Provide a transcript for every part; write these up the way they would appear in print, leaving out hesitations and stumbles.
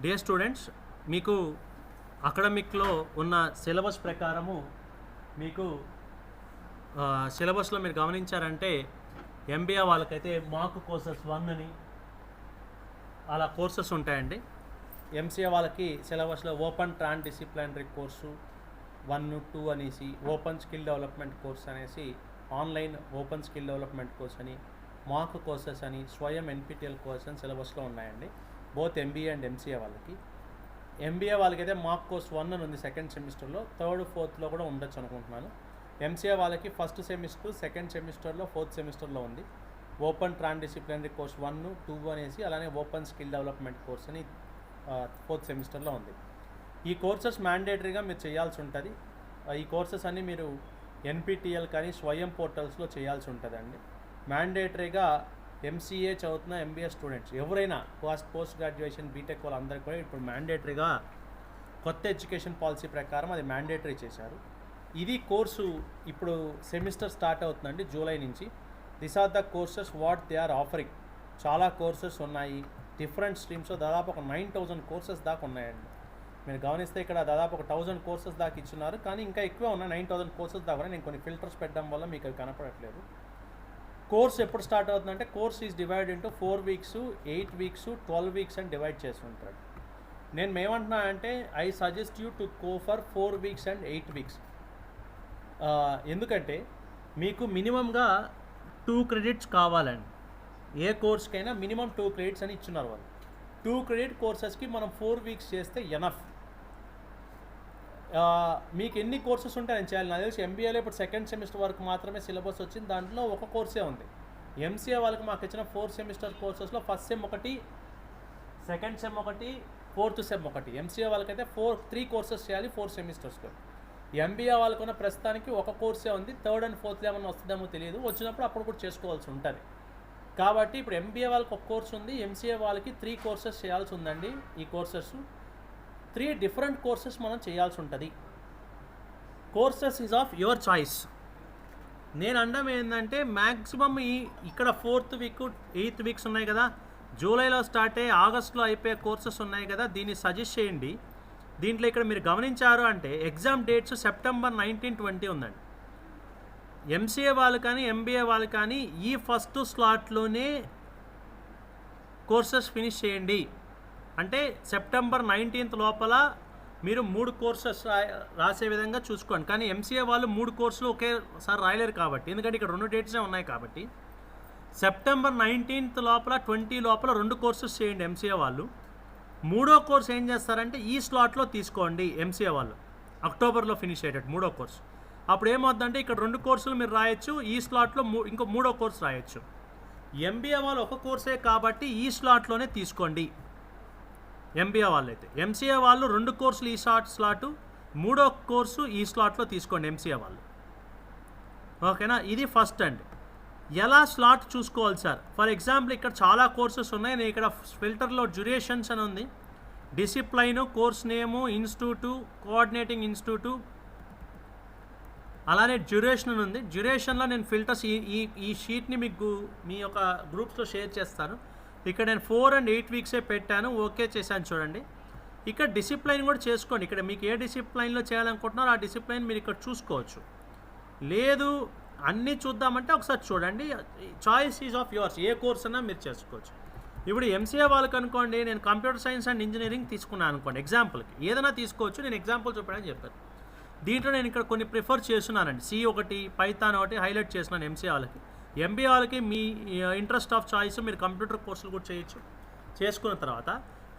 Dear students, మీకు అకాడమిక్లో ఉన్న syllabus ప్రకారము మీకు సిలబస్లో మీరు గమనించారంటే ఎంబీఏ వాళ్ళకైతే మాక్ కోర్సెస్ 1 అని అలా కోర్సెస్ ఉంటాయండి. ఎంసీఏ వాళ్ళకి సిలబస్లో ఓపెన్ ట్రాన్ డిసిప్లినరీ కోర్సు 1, 2 అనేసి, ఓపెన్ స్కిల్ డెవలప్మెంట్ కోర్స్ అనేసి, online open skill development course అని, మాక్ కోర్సెస్ అని, స్వయం ఎన్పిటిఎల్ కోర్స్ అని సిలబస్లో ఉన్నాయండి. బోత్ ఎంబీఏ అండ్ ఎంసీఏ వాళ్ళకి. ఎంబీఏ వాళ్ళకైతే మాక్ కోర్స్ 1 అని ఉంది సెకండ్ సెమిస్టర్లో, 3rd, 4thలో కూడా ఉండొచ్చు అనుకుంటున్నాను. ఎంసీఏ వాళ్ళకి ఫస్ట్ సెమిస్టర్, సెకండ్ సెమిస్టర్లో, 4th సెమిస్టర్లో ఉంది. ఓపెన్ ట్రాన్ డిసిప్లినరీ కోర్స్ 1, 2 అనేసి, అలానే ఓపెన్ స్కిల్ డెవలప్మెంట్ కోర్స్ అని 4th సెమిస్టర్లో ఉంది. ఈ కోర్సెస్ మ్యాండేటరీగా మీరు చేయాల్సి ఉంటుంది. ఈ కోర్సెస్ అన్నీ మీరు ఎన్పిటిఎల్ కానీ స్వయం పోర్టల్స్లో చేయాల్సి ఉంటుందండి. మ్యాండేటరీగా ఎంసీఏ చదువుతున్న ఎంబీఏ స్టూడెంట్స్ ఎవరైనా పోస్ట్ గ్రాడ్యుయేషన్ బీటెక్ వాళ్ళందరికీ కూడా ఇప్పుడు మ్యాండేటరీగా కొత్త ఎడ్యుకేషన్ పాలసీ ప్రకారం అది మ్యాండేటరీ చేశారు. ఇది కోర్సు ఇప్పుడు సెమిస్టర్ స్టార్ట్ అవుతుందండి జూలై నుంచి. This are the courses what they are offering. చాలా కోర్సెస్ ఉన్నాయి డిఫరెంట్ స్ట్రీమ్స్లో. దాదాపు ఒక 9,000 కోర్సెస్ దాకా ఉన్నాయండి. మీరు గమనిస్తే ఇక్కడ దాదాపు ఒక 1,000 కోర్సెస్ దాకా ఇచ్చున్నారు, కానీ ఇంకా ఎక్కువ ఉన్నాయి. 9,000 కోర్సెస్ దాకా ఉన్నాయి. నేను కొన్ని ఫిల్టర్స్ పెట్టడం వల్ల మీకు అవి కనపడట్లేదు. కోర్స్ ఎప్పుడు స్టార్ట్ అవుతుందంటే course is divide into 4 weeks, 8 weeks, 12 weeks అని డివైడ్ చేస్తుంటాడు. మేమంటున్నా అంటే I suggest you to go for 4 weeks and 8 weeks. ఎందుకంటే మీకు మినిమంగా 2 credits కావాలండి. ఏ కోర్స్కైనా మినిమం 2 credits అని ఇచ్చున్నారు వాళ్ళు. 2 credit కోర్సెస్కి మనం 4 weeks చేస్తే ఎనఫ్. మీకు ఎన్ని కోర్సెస్ ఉంటాయని చేయాలి. నాకు తెలిసి ఎంబీఏలో ఇప్పుడు సెకండ్ సెమిస్టర్ వరకు మాత్రమే సిలబస్ వచ్చింది, దాంట్లో ఒక కోర్సే ఉంది. ఎంసీఏ వాళ్ళకి మాకు ఇచ్చిన 4 semester కోర్సెస్లో ఫస్ట్ సెమ్ ఒకటి, సెకండ్ సెమ్ ఒకటి, 4th సెమ్ ఒకటి. ఎంసీఏ వాళ్ళకైతే 3 courses చేయాలి 4 semestersలో. ఎంబీఏ వాళ్ళకున్న ప్రస్తుతానికి ఒక కోర్సే ఉంది. 3rd and 4th ఏమన్నా వస్తుందేమో తెలియదు, వచ్చినప్పుడు అప్పుడు కూడా చేసుకోవాల్సి ఉంటుంది. కాబట్టి ఇప్పుడు ఎంబీఏ వాళ్ళకి ఒక కోర్స్ ఉంది, ఎంసీఏ వాళ్ళకి 3 courses చేయాల్సి ఉందండి. ఈ కోర్సెస్ 3 different కోర్సెస్ మనం చేయాల్సి ఉంటుంది. Courses is of your choice. నేను అనడం ఏంటంటే మ్యాక్సిమం ఇక్కడ 4th week, 8th weeks ఉన్నాయి కదా, జూలైలో స్టార్ట్ అయ్యి ఆగస్టులో అయిపోయే కోర్సెస్ ఉన్నాయి కదా, దీన్ని సజెస్ట్ చేయండి. దీంట్లో ఇక్కడ మీరు గమనించారు అంటే ఎగ్జామ్ డేట్స్ September 19, 20 ఉందండి. ఎంసీఏ వాళ్ళు కానీ ఎంబీఏ వాళ్ళు కానీ ఈ ఫస్ట్ స్లాట్లోనే కోర్సెస్ ఫినిష్ చేయండి. అంటే September 19th లోపల మీరు 3 courses రాసే విధంగా చూసుకోండి. కానీ ఎంసీఏ వాళ్ళు 3 కోర్సులు ఒకేసారి రాయలేరు కాబట్టి, ఎందుకంటే ఇక్కడ 2 డేట్సే ఉన్నాయి కాబట్టి September 19th లోపల 20 లోపల 2 courses చేయండి ఎంసీఏ వాళ్ళు. 3వ కోర్స్ ఏం చేస్తారంటే ఈ స్లాట్లో తీసుకోండి ఎంసీఏ వాళ్ళు, అక్టోబర్లో ఫినిష్ అయ్యేటట్టు 3వ కోర్స్. అప్పుడు ఏమవుతుందంటే ఇక్కడ 2 కోర్సులు మీరు రాయొచ్చు, ఈ స్లాట్లో ఇంకో 3వ కోర్స్ రాయొచ్చు. ఎంబీఏ వాళ్ళు ఒక కోర్సే కాబట్టి ఈ స్లాట్లోనే తీసుకోండి ఎంబీఏ వాళ్ళు అయితే. ఎంసీఏ వాళ్ళు 2 కోర్సులు ఈ స్లాటు, 3వ కోర్సు ఈ స్లాట్లో తీసుకోండి ఎంసీఏ వాళ్ళు. ఓకేనా? ఇది ఫస్ట్ అండి. ఎలా స్లాట్ చూసుకోవాలి సార్? ఫర్ ఎగ్జాంపుల్ ఇక్కడ చాలా కోర్సెస్ ఉన్నాయి. నేను ఇక్కడ ఫిల్టర్లో డ్యూరేషన్స్ అని ఉంది, డిసిప్లైను, కోర్స్ నేము, ఇన్స్టిట్యూటు, కోఆర్డినేటింగ్ ఇన్స్టిట్యూటు, అలానే డ్యూరేషన్ అని ఉంది. డ్యూరేషన్లో నేను ఫిల్టర్స్ ఈ షీట్ని మీకు మీ యొక్క గ్రూప్స్లో షేర్ చేస్తాను. ఇక్కడ నేను 4 and 8 weeks పెట్టాను, ఓకే చేశాను చూడండి. ఇక్కడ డిసిప్లైన్ కూడా చేసుకోండి. ఇక్కడ మీకు ఏ డిసిప్లైన్లో చేయాలనుకుంటున్నారో ఆ డిసిప్లైన్ మీరు ఇక్కడ చూసుకోవచ్చు. లేదు అన్నీ చూద్దామంటే ఒకసారి చూడండి. Choice is of yours. A course అన్నా మీరు చేసుకోవచ్చు. ఇప్పుడు ఎంసీఏ వాళ్ళకి అనుకోండి, నేను కంప్యూటర్ సైన్స్ అండ్ ఇంజనీరింగ్ తీసుకున్నాను అనుకోండి, ఎగ్జాంపుల్కి ఏదైనా తీసుకోవచ్చు. నేను ఎగ్జాంపుల్ చూపడానికి చెప్పాను. దీంట్లో నేను ఇక్కడ కొన్ని ప్రిఫర్ చేస్తున్నానండి. C1, పైథాన్ ఒకటి హైలైట్ చేస్తున్నాను ఎంసీఏ వాళ్ళకి. ఎంబీఏ వాళ్ళకి మీ ఇంట్రెస్ట్ ఆఫ్ చాయిస్ మీరు కంప్యూటర్ కోర్సులు కూడా చేయొచ్చు. చేసుకున్న తర్వాత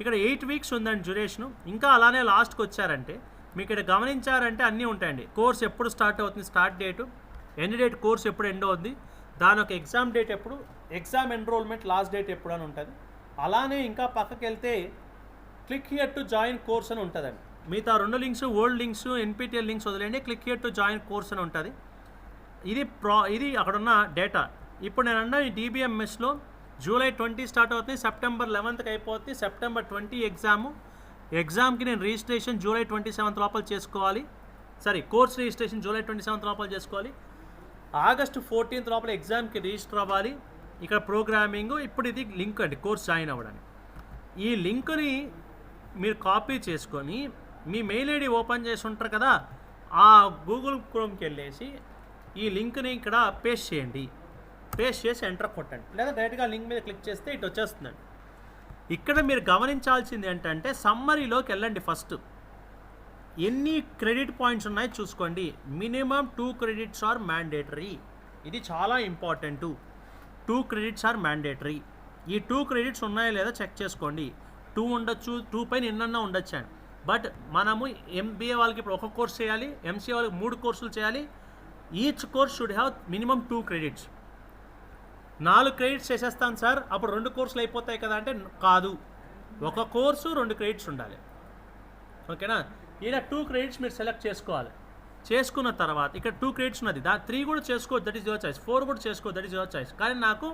ఇక్కడ 8 weeks ఉందండి డ్యూరేషను. ఇంకా అలానే లాస్ట్కి వచ్చారంటే మీకు ఇక్కడ గమనించారంటే అన్నీ ఉంటాయండి. కోర్స్ ఎప్పుడు స్టార్ట్ అవుతుంది, start date, end date, course ఎప్పుడు ఎండ్ అవుద్ది, దాని ఒక ఎగ్జామ్ డేట్ ఎప్పుడు, ఎగ్జామ్ ఎన్రోల్మెంట్ లాస్ట్ డేట్ ఎప్పుడు అని ఉంటుంది. అలానే ఇంకా పక్కకి వెళ్తే click here to join course అని ఉంటుందండి. మిగతా 2 links, old links, NPTEL links వదిలేండి, click here to join course అని ఉంటుంది. ఇది అక్కడున్న డేటా. ఇప్పుడు నేను అన్నా ఈ DBMSలో July 20 స్టార్ట్ అవుతుంది, September 11th అయిపోతుంది. September 20 ఎగ్జామ్కి నేను రిజిస్ట్రేషన్ July 27th లోపల చేసుకోవాలి. కోర్స్ రిజిస్ట్రేషన్ July 27th లోపల చేసుకోవాలి. August 14th లోపల ఎగ్జామ్కి రిజిస్టర్ అవ్వాలి. ఇక్కడ ప్రోగ్రామింగ్. ఇప్పుడు ఇది లింక్ అండి కోర్స్ జాయిన్ అవ్వడానికి. ఈ లింక్ని మీరు కాపీ చేసుకొని మీ మెయిల్ ఐడి ఓపెన్ చేసి ఉంటారు కదా, ఆ గూగుల్ క్రోమ్కి వెళ్ళేసి ఈ లింక్ని ఇక్కడ పేస్ట్ చేయండి. పేస్ట్ చేసి ఎంటర్ కొట్టండి, లేదా డైరెక్ట్గా లింక్ మీద క్లిక్ చేస్తే ఇటు వచ్చేస్తుందండి. ఇక్కడ మీరు గమనించాల్సింది ఏంటంటే సమ్మరీలోకి వెళ్ళండి. ఫస్ట్ ఎన్ని క్రెడిట్ పాయింట్స్ ఉన్నాయో చూసుకోండి. Minimum 2 credits are mandatory. ఇది చాలా ఇంపార్టెంట్. 2 credits are mandatory. ఈ 2 క్రెడిట్స్ ఉన్నాయో లేదో చెక్ చేసుకోండి. 2 ఉండొచ్చు, 2 పైన ఎన్నన్నా ఉండొచ్చు అండి. బట్ మనము ఎంబీఏ వాళ్ళకి ఇప్పుడు ఒక కోర్స్ చేయాలి, ఎంసీఏ వాళ్ళకి 3 కోర్సులు చేయాలి. Each course should have minimum 2 credits. 4 credits చేసేస్తాను సార్, అప్పుడు 2 కోర్సులు అయిపోతాయి కదా అంటే కాదు, ఒక కోర్సు 2 క్రెడిట్స్ ఉండాలి. ఓకేనా? ఇలా 2 క్రెడిట్స్ మీరు సెలెక్ట్ చేసుకోవాలి. చేసుకున్న తర్వాత ఇక్కడ 2 క్రెడిట్స్ ఉన్నది, 3 కూడా చేసుకోవచ్చు, దట్ ఈస్ యువర్ చాయిస్. 4 కూడా చేసుకోవచ్చు, దట్ ఈస్ యువర్ చాయిస్. కానీ నాకు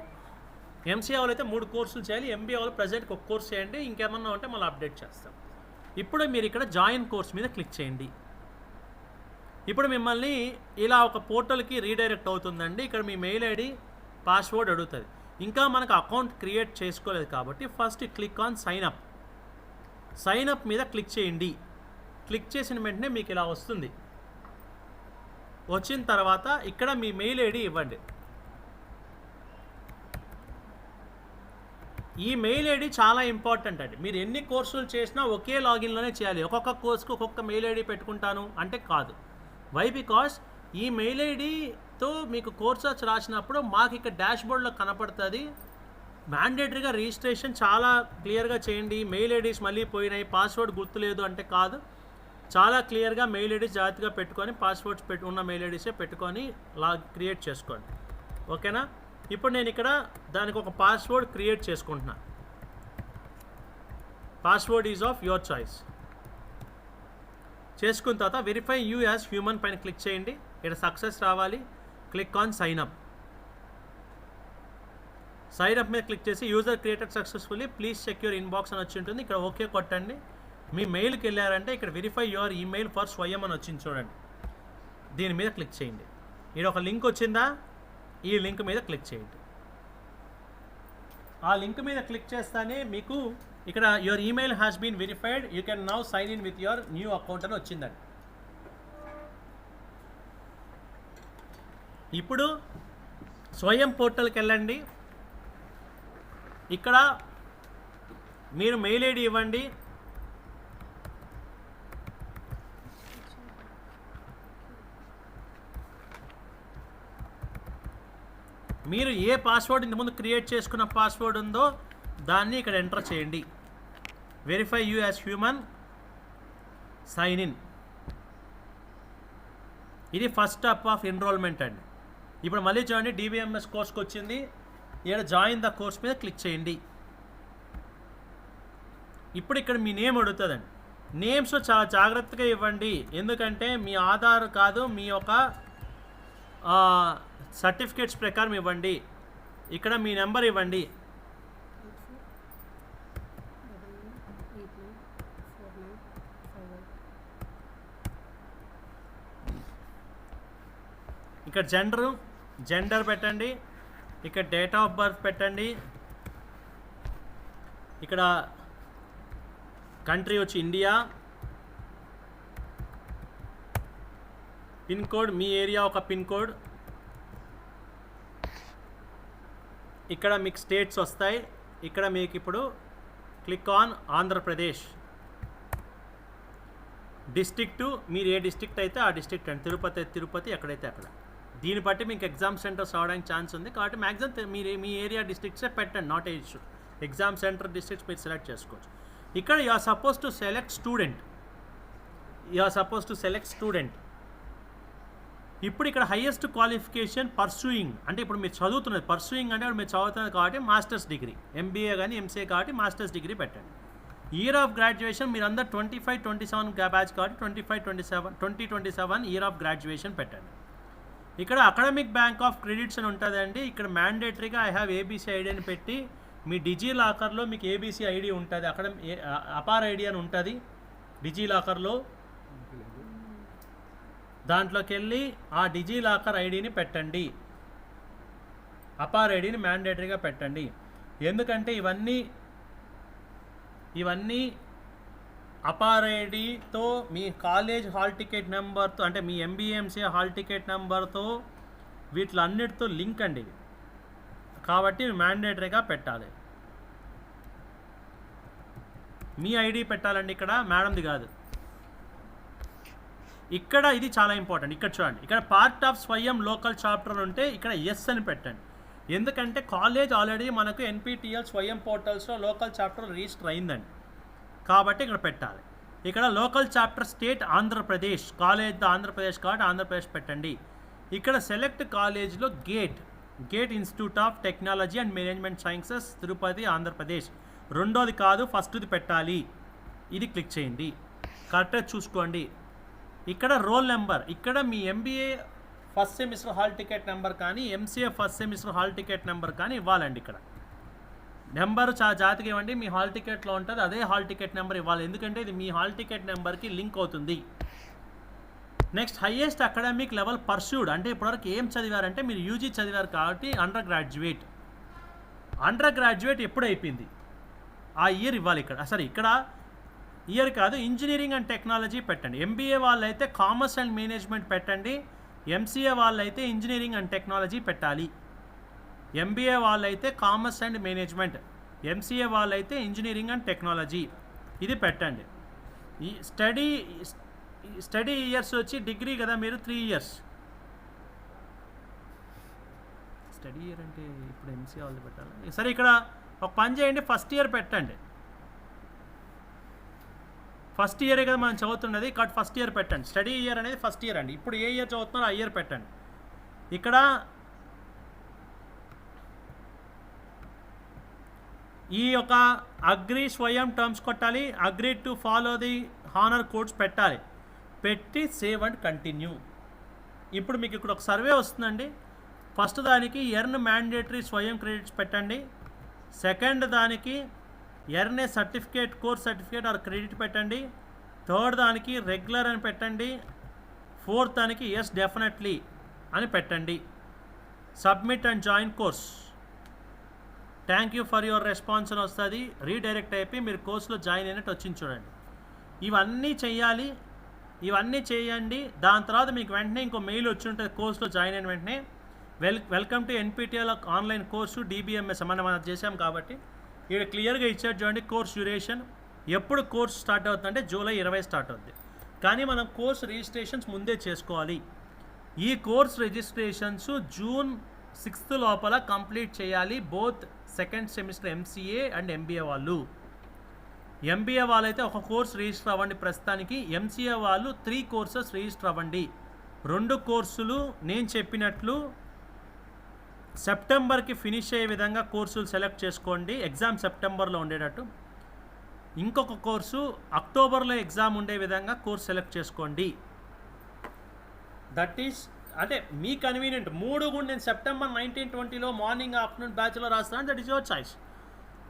ఎంసీఏ వాళ్ళు అయితే 3 కోర్సులు చేయాలి, ఎంబీఏ వాళ్ళు ప్రజెంట్కి ఒక కోర్స్ చేయండి, ఇంకేమన్నా ఉంటే మళ్ళీ అప్డేట్ చేస్తాం. ఇప్పుడు మీరు ఇక్కడ జాయిన్ కోర్స్ మీద క్లిక్ చేయండి. ఇప్పుడు మిమ్మల్ని ఇలా ఒక పోర్టల్కి రీడైరెక్ట్ అవుతుందండి. ఇక్కడ మీ మెయిల్ ఐడి, పాస్వర్డ్ అడుగుతుంది. ఇంకా మనకు అకౌంట్ క్రియేట్ చేసుకోలేదు కాబట్టి first click on sign up. Sign up మీద క్లిక్ చేయండి. క్లిక్ చేసిన వెంటనే మీకు ఇలా వస్తుంది. వచ్చిన తర్వాత ఇక్కడ మీ మెయిల్ ఐడి ఇవ్వండి. ఈ మెయిల్ ఐడి చాలా ఇంపార్టెంట్ అండి. మీరు ఎన్ని కోర్సులు చేసినా ఒకే లాగిన్లోనే చేయాలి. ఒక్కొక్క కోర్సుకు ఒక్కొక్క మెయిల్ ఐడి పెట్టుకుంటాను అంటే కాదు. వై? బికాస్ ఈ మెయిల్ ఐడితో మీకు కోర్సెస్ రాసినప్పుడు మాకు ఇక్కడ డాష్బోర్డ్లో కనపడుతుంది. మ్యాండేటరీగా రిజిస్ట్రేషన్ చాలా క్లియర్గా చేయండి. మెయిల్ ఐడీస్ మళ్ళీ పోయినాయి, పాస్వర్డ్ గుర్తులేదు అంటే కాదు. చాలా క్లియర్గా మెయిల్ ఐడీస్ జాగ్రత్తగా పెట్టుకొని, పాస్వర్డ్స్ ఉన్న మెయిల్ ఐడీసే పెట్టుకొని క్రియేట్ చేసుకోండి. ఓకేనా? ఇప్పుడు నేను ఇక్కడ దానికి ఒక పాస్వర్డ్ క్రియేట్ చేసుకుంటున్నా. Password is of your choice. చేసుకున్న తర్వాత వెరిఫై యూ యాజ్ హ్యూమన్ పైన క్లిక్ చేయండి. ఇక్కడ సక్సెస్ రావాలి. Click on sign up. Sign up మీద క్లిక్ చేసి user created successfully, please check your inbox అని వచ్చి ఉంటుంది. ఇక్కడ ఓకే కొట్టండి. మీ మెయిల్కి వెళ్ళారంటే ఇక్కడ వెరిఫై యువర్ ఈమెయిల్ ఫర్ స్వయం అని వచ్చింది చూడండి. దీని మీద క్లిక్ చేయండి. ఇక్కడ ఒక లింక్ వచ్చిందా, ఈ లింక్ మీద క్లిక్ చేయండి. ఆ లింక్ మీద క్లిక్ చేస్తానే మీకు ఇక్కడ your email has been verified, you can now sign in with your new account అని వచ్చిందండి. ఇప్పుడు స్వయం పోర్టల్కి వెళ్ళండి. ఇక్కడ మీరు మెయిల్ ఐడి ఇవ్వండి. మీరు ఏ పాస్వర్డ్ ఇంతకుముందు క్రియేట్ చేసుకున్న పాస్వర్డ్ ఉందో దాన్ని ఇక్కడ ఎంటర్ చేయండి. Verify you as human, sign in. ఇది ఫస్ట్ స్టెప్ ఆఫ్ ఎన్రోల్మెంట్ అండి. ఇప్పుడు మళ్ళీ చూడండి, డిబిఎంఎస్ కోర్స్కి వచ్చింది. ఇక్కడ జాయిన్ ద కోర్స్ మీద క్లిక్ చేయండి. ఇప్పుడు ఇక్కడ మీ నేమ్ అడుగుతుందండి. నేమ్స్ చాలా జాగ్రత్తగా ఇవ్వండి, ఎందుకంటే మీ ఆధార్ కాదు, మీ యొక్క సర్టిఫికేట్స్ ప్రకారం ఇవ్వండి. ఇక్కడ మీ నెంబర్ ఇవ్వండి. ఇక్కడ జెండర్ పెట్టండి. ఇక్కడ డేట్ ఆఫ్ బర్త్ పెట్టండి. ఇక్కడ కంట్రీ వచ్చి ఇండియా. పిన్ కోడ్, మీ ఏరియా ఒక పిన్ కోడ్. ఇక్కడ మీకు స్టేట్స్ వస్తాయి. ఇక్కడ మీకు ఇప్పుడు క్లిక్ ఆన్ ఆంధ్రప్రదేశ్. డిస్ట్రిక్టు, మీరు ఏ డిస్ట్రిక్ట్ అయితే ఆ డిస్ట్రిక్ట్ అండి. తిరుపతి అయితే తిరుపతి, ఎక్కడైతే అక్కడ. దీన్ని బట్టి మీకు ఎగ్జామ్ సెంటర్స్ రావడానికి ఛాన్స్ ఉంది. కాబట్టి మ్యాక్సిమం మీరు మీ ఏరియా డిస్ట్రిక్ట్సే పెట్టండి, not a issue. Exam centre districts మీరు సెలెక్ట్ చేసుకోవచ్చు. ఇక్కడ you are suppose to select student. ఇప్పుడు ఇక్కడ హైయెస్ట్ క్వాలిఫికేషన్ పర్సూయింగ్, అంటే ఇప్పుడు మీరు చదువుతున్నది. పర్సూయింగ్ అంటే మీరు చదువుతున్నది కాబట్టి మాస్టర్స్ డిగ్రీ, ఎంబీఏ కానీ ఎంసీఏ కాబట్టి మాస్టర్స్ డిగ్రీ పెట్టండి. ఇయర్ ఆఫ్ గ్రాడ్యుయేషన్ మీరు అందరు 25-27 బ్యాచ్ కాబట్టి 2027 ఇయర్ ఆఫ్ గ్రాడ్యుయేషన్ పెట్టండి. ఇక్కడ అకాడమిక్ బ్యాంక్ ఆఫ్ క్రెడిట్స్ అని ఉంటుందండి. ఇక్కడ మ్యాండేటరీగా ఐ హ్యావ్ ఏబీసీ ఐడి అని పెట్టి, మీ డిజీ లాకర్లో మీకు ఏబీసీ ఐడి ఉంటుంది, అక్కడ అపార్ ఐడి అని ఉంటుంది డిజీ లాకర్లో. దాంట్లోకి వెళ్ళి ఆ డిజీ లాకర్ ఐడిని పెట్టండి. అపార్ ఐడిని మ్యాండేటరీగా పెట్టండి. ఎందుకంటే ఇవన్నీ అపార్ ఐడితో మీ కాలేజ్ హాల్ టికెట్ నెంబర్తో, అంటే మీ ఎంబీఏఎంసీఏ హాల్ టికెట్ నెంబర్తో వీటిలన్నిటితో లింక్ అండి ఇది. కాబట్టి మ్యాండేటరీగా పెట్టాలి. మీ ఐడి పెట్టాలండి, ఇక్కడ మేడంది కాదు. ఇక్కడ ఇది చాలా ఇంపార్టెంట్. ఇక్కడ చూడండి, ఇక్కడ పార్ట్ ఆఫ్ స్వయం లోకల్ చాప్టర్ ఉంటే ఇక్కడ ఎస్ అని పెట్టండి. ఎందుకంటే కాలేజ్ ఆల్రెడీ మనకు ఎన్పిటిఎల్ స్వయం పోర్టల్స్లో లోకల్ చాప్టర్ రిజిస్టర్ అయిందండి, కాబట్టి ఇక్కడ పెట్టాలి. ఇక్కడ local chapter state Andhra Pradesh, college Andhra Pradesh కాబట్టి ఆంధ్రప్రదేశ్ పెట్టండి. ఇక్కడ సెలెక్ట్ కాలేజ్లో gate institute of technology and management sciences Tirupati Andhra Pradesh, రెండోది కాదు ఫస్ట్ది పెట్టాలి. ఇది క్లిక్ చేయండి, కరెక్ట్గా చూసుకోండి. ఇక్కడ రోల్ నెంబర్, ఇక్కడ మీ MBA first semester hall ticket number కానీ MCA first semester hall ticket number కానీ ఇవ్వాలండి. ఇక్కడ నెంబర్ చాలా జాగ్రత్తగా ఇవ్వండి, మీ హాల్ టికెట్లో ఉంటుంది అదే హాల్ టికెట్ నెంబర్ ఇవ్వాలి, ఎందుకంటే ఇది మీ హాల్ టికెట్ నెంబర్కి లింక్ అవుతుంది. Next highest academic level pursued, అంటే ఇప్పటివరకు ఏం చదివారంటే మీరు యూజీ చదివారు కాబట్టి అండర్ గ్రాడ్యుయేట్ ఎప్పుడు అయిపోయింది ఆ ఇయర్ ఇవ్వాలి. ఇక్కడ సరే ఇక్కడ ఇయర్ కాదు, ఇంజనీరింగ్ అండ్ టెక్నాలజీ పెట్టండి. ఎంబీఏ వాళ్ళు అయితే కామర్స్ అండ్ మేనేజ్మెంట్ పెట్టండి, ఎంసీఏ వాళ్ళు అయితే ఇంజనీరింగ్ అండ్ టెక్నాలజీ పెట్టాలి. ఎంబీఏ వాళ్ళు అయితే కామర్స్ అండ్ మేనేజ్మెంట్, ఎంసీఏ వాళ్ళు అయితే ఇంజనీరింగ్ అండ్ టెక్నాలజీ, ఇది పెట్టండి. ఈ స్టడీ ఇయర్స్ వచ్చి డిగ్రీ కదా మీరు 3 years. స్టడీ ఇయర్ అంటే ఇప్పుడు ఎంసీఏ వాళ్ళు పెట్టాలి. సరే ఇక్కడ ఒక పని చేయండి, ఫస్ట్ ఇయర్ పెట్టండి. ఫస్ట్ ఇయరే కదా మనం చదువుతున్నది, కాబట్టి ఫస్ట్ ఇయర్ పెట్టండి. స్టడీ ఇయర్ అనేది ఫస్ట్ ఇయర్ అండి. ఇప్పుడు ఏ ఇయర్ చదువుతున్నారో ఆ ఇయర్ పెట్టండి. ఇక్కడ ఈ యొక్క అగ్రి స్వయం టర్మ్స్ కొట్టాలి, agree to follow the honour codes పెట్టాలి, పెట్టి సేవ్ అండ్ కంటిన్యూ. ఇప్పుడు మీకు ఇక్కడ ఒక సర్వే వస్తుందండి. ఫస్ట్ దానికి ఎర్న్ మ్యాండేటరీ స్వయం క్రెడిట్స్ పెట్టండి, సెకండ్ దానికి earn A certificate course certificate or credit పెట్టండి, థర్డ్ దానికి రెగ్యులర్ అని పెట్టండి, ఫోర్త్ దానికి ఎస్ డెఫినెట్లీ అని పెట్టండి. Submit and join course, thank you for your response అని వస్తుంది. రీడైరెక్ట్ అయిపోయి మీరు కోర్సులో జాయిన్ అయినట్టు వచ్చింది చూడండి. ఇవన్నీ చెయ్యాలి, ఇవన్నీ చేయండి. దాని తర్వాత మీకు వెంటనే ఇంకో మెయిల్ వచ్చి ఉంటుంది కోర్సులో జాయిన్ అయిన వెంటనే, welcome to NPTEL online course DBMS మనం చేసాం కాబట్టి ఇక్కడ క్లియర్గా ఇచ్చారు చూడండి. కోర్స్ డ్యూరేషన్ ఎప్పుడు కోర్స్ స్టార్ట్ అవుతుందంటే July 20 స్టార్ట్ అవుతుంది, కానీ మనం కోర్స్ రిజిస్ట్రేషన్స్ ముందే చేసుకోవాలి. ఈ కోర్స్ రిజిస్ట్రేషన్స్ June 6 లోపల కంప్లీట్ చేయాలి. Both second semester MCA and MBA వాళ్ళు. ఎంబీఏ వాళ్ళు అయితే ఒక కోర్స్ రిజిస్టర్ అవ్వండి ప్రస్తుతానికి, ఎంసీఏ వాళ్ళు 3 courses రిజిస్టర్ అవ్వండి. 2 కోర్సులు నేను చెప్పినట్లు సెప్టెంబర్కి ఫినిష్ అయ్యే విధంగా కోర్సులు సెలెక్ట్ చేసుకోండి, ఎగ్జామ్ సెప్టెంబర్లో ఉండేటట్టు. ఇంకొక కోర్సు అక్టోబర్లో ఎగ్జామ్ ఉండే విధంగా కోర్స్ సెలెక్ట్ చేసుకోండి. దట్ ఈస్ అంటే మీ కన్వీనియంట్. 3 కూడా నేను September 19-20లో మార్నింగ్ ఆఫ్టర్నూన్ బ్యాచ్లో రాస్తాను, that is your choice.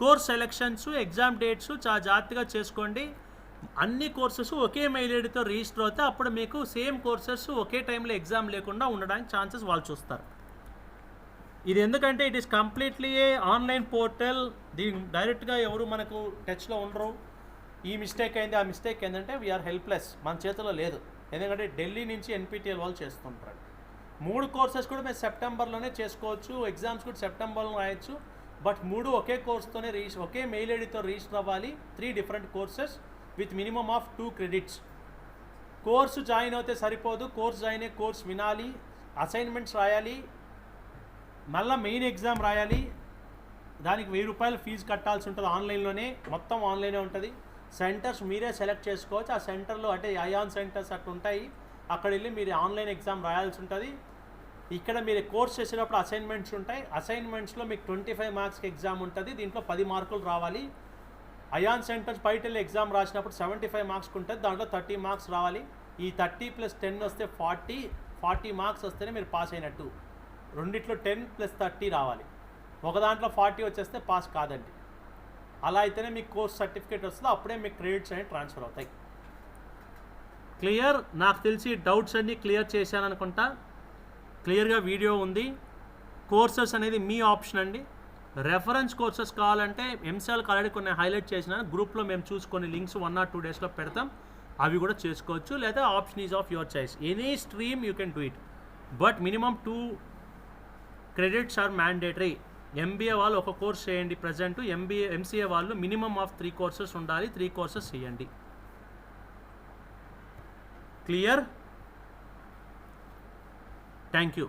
Course selections exam dates చాలా జాగ్రత్తగా చేసుకోండి. అన్ని కోర్సెస్ ఒకే మెయిల్ ఐడితో రిజిస్టర్ అవుతే అప్పుడు మీకు సేమ్ కోర్సెస్ ఒకే టైంలో ఎగ్జామ్ లేకుండా ఉండడానికి ఛాన్సెస్ వాళ్ళు చూస్తారు. ఇది ఎందుకంటే it is completely A online portal, దీని డైరెక్ట్గా ఎవరు మనకు టచ్లో ఉండరు. ఈ మిస్టేక్ అయింది, ఆ మిస్టేక్ ఏంటంటే వీఆర్ హెల్ప్లెస్, మన చేతిలో లేదు. ఎందుకంటే ఢిల్లీ నుంచి ఎన్పిటిఎల్ వాళ్ళు చేస్తుంటారు. 3 courses కూడా మేము సెప్టెంబర్లోనే చేసుకోవచ్చు, ఎగ్జామ్స్ కూడా సెప్టెంబర్లో రాయొచ్చు. బట్ 3 ఒకే కోర్స్తోనే ఒకే మెయిల్ ఐడితో రిజిస్టర్ అవ్వాలి. 3 different courses with minimum of 2 credits. Course join అవుతే సరిపోదు, కోర్స్ జాయిన్ అయ్యి కోర్స్ వినాలి, అసైన్మెంట్స్ రాయాలి, మళ్ళీ మెయిన్ ఎగ్జామ్ రాయాలి. దానికి 1000 రూపాయలు ఫీజు కట్టాల్సి ఉంటుంది. ఆన్లైన్లోనే మొత్తం ఆన్లైనే ఉంటుంది. సెంటర్స్ మీరే సెలెక్ట్ చేసుకోవచ్చు. ఆ సెంటర్లో అంటే అయాన్ సెంటర్స్ అట్లా ఉంటాయి, అక్కడ వెళ్ళి మీరు ఆన్లైన్ ఎగ్జామ్ రాయాల్సి ఉంటుంది. ఇక్కడ మీరు కోర్స్ చేసేటప్పుడు అసైన్మెంట్స్ ఉంటాయి, అసైన్మెంట్స్లో మీకు 25 మార్క్స్కి ఎగ్జామ్ ఉంటుంది. దీంట్లో 10 మార్కులు రావాలి. అయాన్ సెంటర్స్ బయట వెళ్ళి ఎగ్జామ్ రాసినప్పుడు 75 మార్క్స్కి ఉంటుంది, దాంట్లో 30 మార్క్స్ రావాలి. ఈ 30 + 10 వస్తే 40 మార్క్స్ వస్తేనే మీరు పాస్ అయినట్టు. రెండిట్లో 10 + 30 రావాలి. ఒక దాంట్లో 40 వచ్చేస్తే పాస్ కాదండి. అలా అయితేనే మీకు కోర్స్ సర్టిఫికేట్ వస్తుందో అప్పుడే మీకు క్రెడిట్స్ అనేవి ట్రాన్స్ఫర్ అవుతాయి. క్లియర్? నాకు తెలిసి డౌట్స్ అన్నీ క్లియర్ చేశాను అనుకుంటా. క్లియర్గా వీడియో ఉంది. కోర్సెస్ అనేది మీ ఆప్షన్ అండి. రెఫరెన్స్ కోర్సెస్ కావాలంటే ఎంసీఏలకు ఆల్రెడీ కొన్ని హైలైట్ చేసిన గ్రూప్లో మేము చూసుకొని లింక్స్ 1 or 2 డేస్లో పెడతాం, అవి కూడా చేసుకోవచ్చు. లేదా option is of your choice, any stream you can do it, but minimum 2 credits are mandatory. MBA వాళ్ళు ఒక కోర్స్ చేయండి ప్రజెంట్, ఎంసీఏ వాళ్ళు మినిమం ఆఫ్ 3 courses ఉండాలి, 3 courses చేయండి. క్లియర్? Thank you.